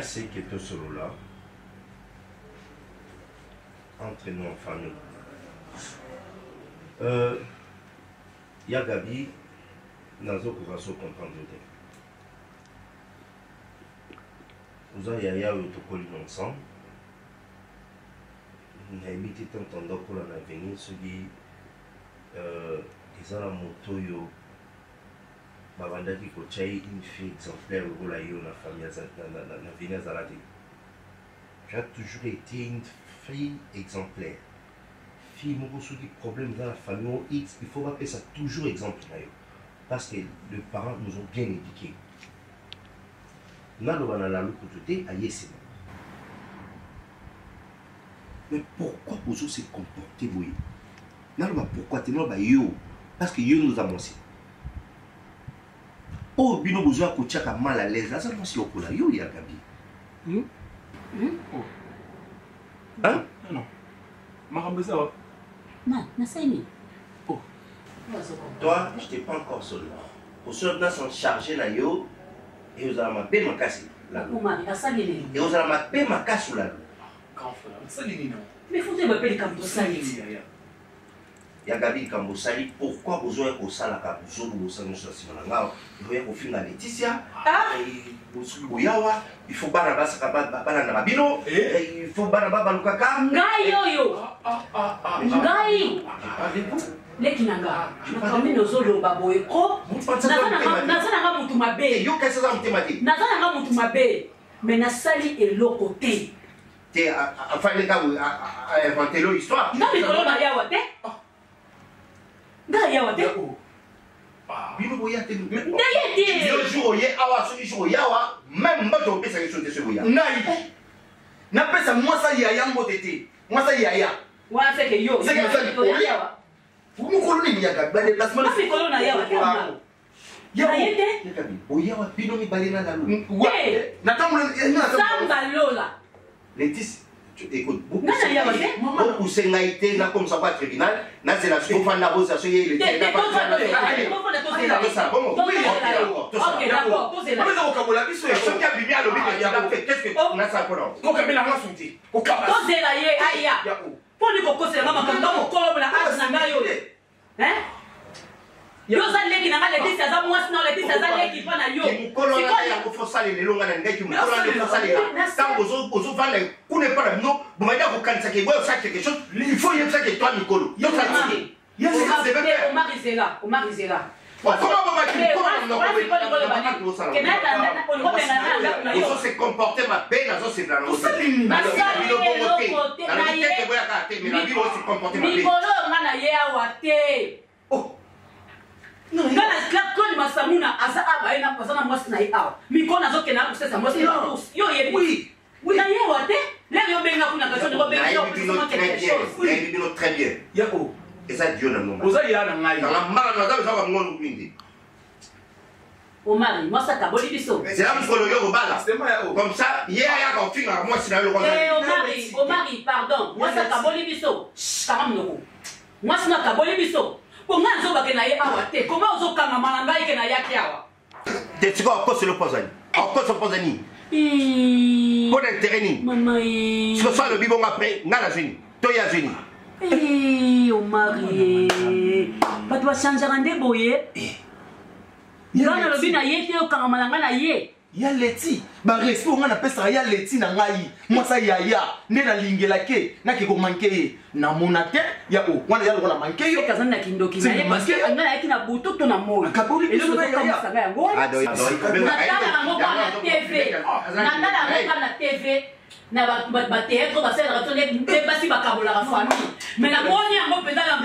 C'est que tout solo là entre nous en famille. Il y a Gabi dans un courage comprendre. Vous avez Yaya ou tout collé ensemble. On a évité tant d'endroits pour l'avenir. Ceux qui ont la moto yo. Babanda qui coachait une fille exemplaire au la famille na venir Zalati. Tu as toujours été une fille exemplaire. Fille, mon gros des problèmes dans la famille X, il faut rappeler ça toujours exemple parce que les parents nous ont bien éduqués. Nalo bana la luku toté aye c'est. Mais pourquoi vous se comporter vous? Nalo ba pourquoi tellement ba yo parce que yo nous a menti. Oh, bino besoin de coacher mal à l'aise. Là, ça c'est au là. Yo, il y a Gabi. Hein? Non. Marambeza. Non, non, c'est lui. Oh. Toi, je t'ai pas encore sonné. Au seul là, sont chargés là, yo. Et vous allez m'appeler ma casse. Et vous allez m'appeler ma casse là. Mais faut-il m'appeler comme ça? Il y a Gabi Kambosali, pourquoi vous avez au sala Kabuzo, vous avez Simananga, il faut finir la Laetitia, il faut Barabas Banabino, il faut Barabas Lukaka. Ngayo! Ngayo! Lekinanga, comme nos autres baboeko, Nazana Moutumabe, yo qu'est-ce que ça me Nazana Moutumabe, mais Nasali est l'autre côté. Enfin, les gars, inventez l'histoire. Non, mais comment on a yawate? Nga yawate? Bino boya te. Ndayete. Yo jour ye awa so jour yawa, même moi je pesa question de ce boya. Ngai. Na pesa moi ça yaya mbotete. Moi ça yaya. Wa c'est que yo. C'est que ça ko yawa. Vous me colonez yaga, ba déplacement. C'est colonna yawa. Yayete. Boya wa bino mi balena la lu. Ouais. Natamule Samba lola. Laetitia, écoute, beaucoup c'est naïté, là comme ça pas tribunal, là c'est la chose la rose à ce qui est yo za leki na ngale disa za mwasi na le disa za leki pa na yo mukolo ya ko fosale le longa na ngai ki mukolo le fosale la tango ozo vale kune para no bomaya ko kanisa ke boyo ça quelque chose il faut y ça que toi mukolo yo ça dit yo c'est pas o marizela comment on se comporter ma peine à se dans non, il y a un club comme Massamuna, à ça, à une personne à moi, c'est naïa. Mais quand on a zoké n'a pas ça, moi, c'est pas tous. Yo, il y a oui. Oui, d'ailleurs, on est là, il y a bien une question de rebellion. Très bien. Yako. Et ça, Dieu n'a pas. Vous avez un maïs. Dans la malle, nous avons un monde blindé. Omar, moi, ça t'a bolé du saut. C'est là où on le bala. Comme ça, hier, il y a un film, moi, c'est dans le roman. Omar, pardon. Moi, ça t'a bolé du saut. Caram, moi, c'est notre bolé du saut. Comment on va gagner awate? Comment on va gagner malanga et gagner yakiawa? T'es quoi en cause le posani? En cause le posani? Bon intérêt ni. Maman. Si le soir le bibon après, n'a la génie. Toi y a génie. Omar. Pas toi changer un déboyé. Ngana lobi na ye te okanga na nga na ye. Ya leti ba respect on a pesa ya leti na ngai moi ça ya nde na lingela ke na ke ko manke na monate ya o wana ya lo na manke yo kazana na kindoki na ye parce que ngana yaki na buto to na moi kabuli et le ko kama ya ngo na tala ngo na TV na tala ngo na TV na ba théâtre ba sala ratone te basi ba kabola ka famille mais la moni yango penda la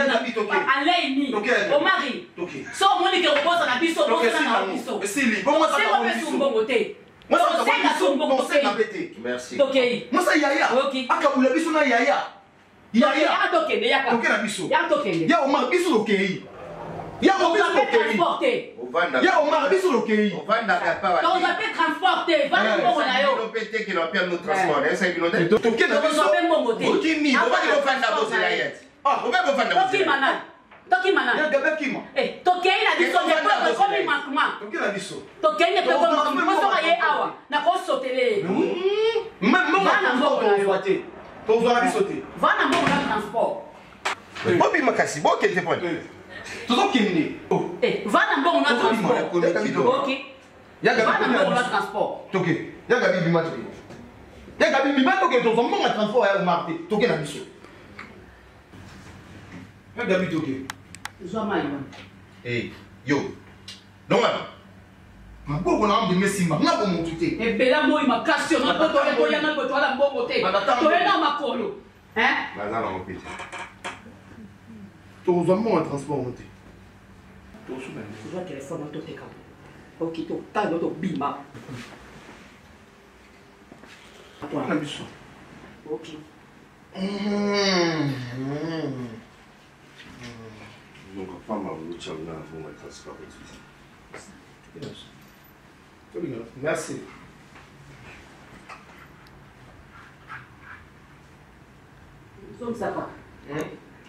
alaini au mari so moni ke reposa na biso ko na biso sili bon moi ça va biso bongo te moi ça va biso bongo te merci OK moi ça yaya akabula biso na yaya ya tokende ya ka tokena biso ya tokende ya o mari biso OK ya o biso OK ya o mari biso OK on va ndaga pa on va peut transporter va bongo na yo pété qui l'empire nous transport ça il nous tokena biso OK mi on va le faire na bosse la yet ah on va le faire na bosse OK mana toki mana ya gabe kima tokei na biso ne pas comme manquement tokena biso tokei ne pas comme manquement ye awa na ko sotele même na mbongo na yo te tozala biso te va na mbongo na transport bobi makasi bo kete point tozokende va na mbongo na transport OK ya gabe va na mbongo na transport toke ya gabe bima toke ya gabe bima toke tozala mbongo na transport ya umarte tokena biso ya gabe toke yo non maboko na ambi mesimba ngabo mutu te ebela moi makasi na poto to yana poto ala mbongo te to yana makolo bazala mopiti to zamo en transport monté to souben to va téléphone to te ka OK to ta do to bima toi na biso OK donc pas ma lucha là pour mettre ça pas merci donc ça va et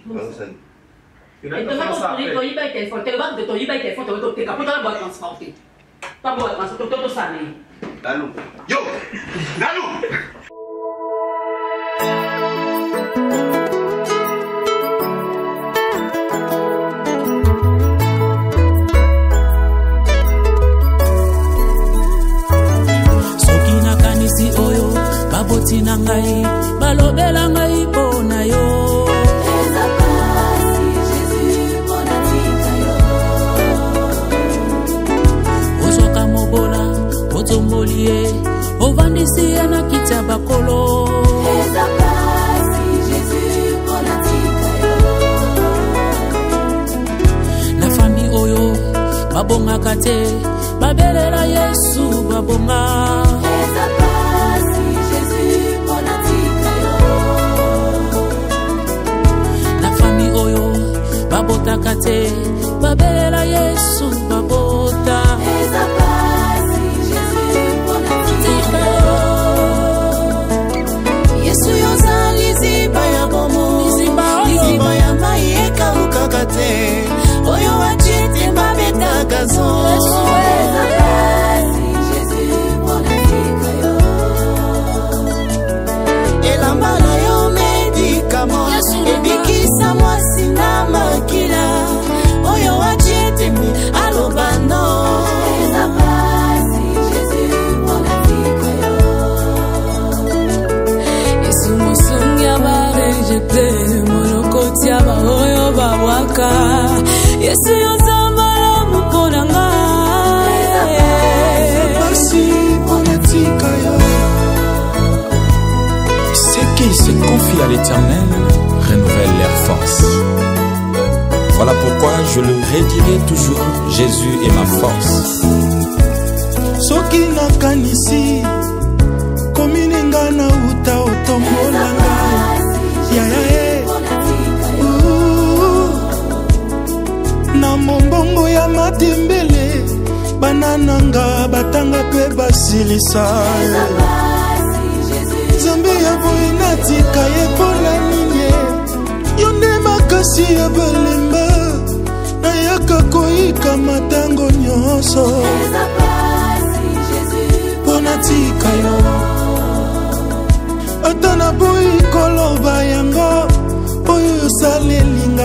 donc ça to yi ba téléphone te va de to yi ba téléphone to te ka pour la transporter pas boîte transporter to ça né Dalou yo Dalou na ngai balobela ngai pona yo eza pasi Jésus pona tika yo ozoka mobola otombolie ovandisi na kiti ya bakolo eza pasi Jésus pona tika yo na fami oyo babongaka te babelela Yesu babonga eza babotaka te babelela Yesu babota eza pasi Jésus pona tika Yesu yozali ziba ya bomo ziba ya mai ekawukaka te oyo wachite babetaka zo eza pasi Jésus pona tika yo elamba na yo medikamo ebikisa mwasi na makila oyo wachietemi alobano eza pasi Jésus pona tika yo Yesu mosungi abarejete monokoti aba oyo babwaka Yesu yozambala mpona nga eza pasi pona tika yo. Ceux qui se confient à l'Éternel renouvellent leur force. Voilà pourquoi je le redirai toujours, Jésus est ma force. Soki nakanisi komininga na uta otombolanga yayae na mombongo ya matembele banananga batanga pe basilisa Zambe ya boye natika ye mpona nini yo nde makasi ya balemba nayaka koyika matango nyonso mpona tika yo ata na boyi koloba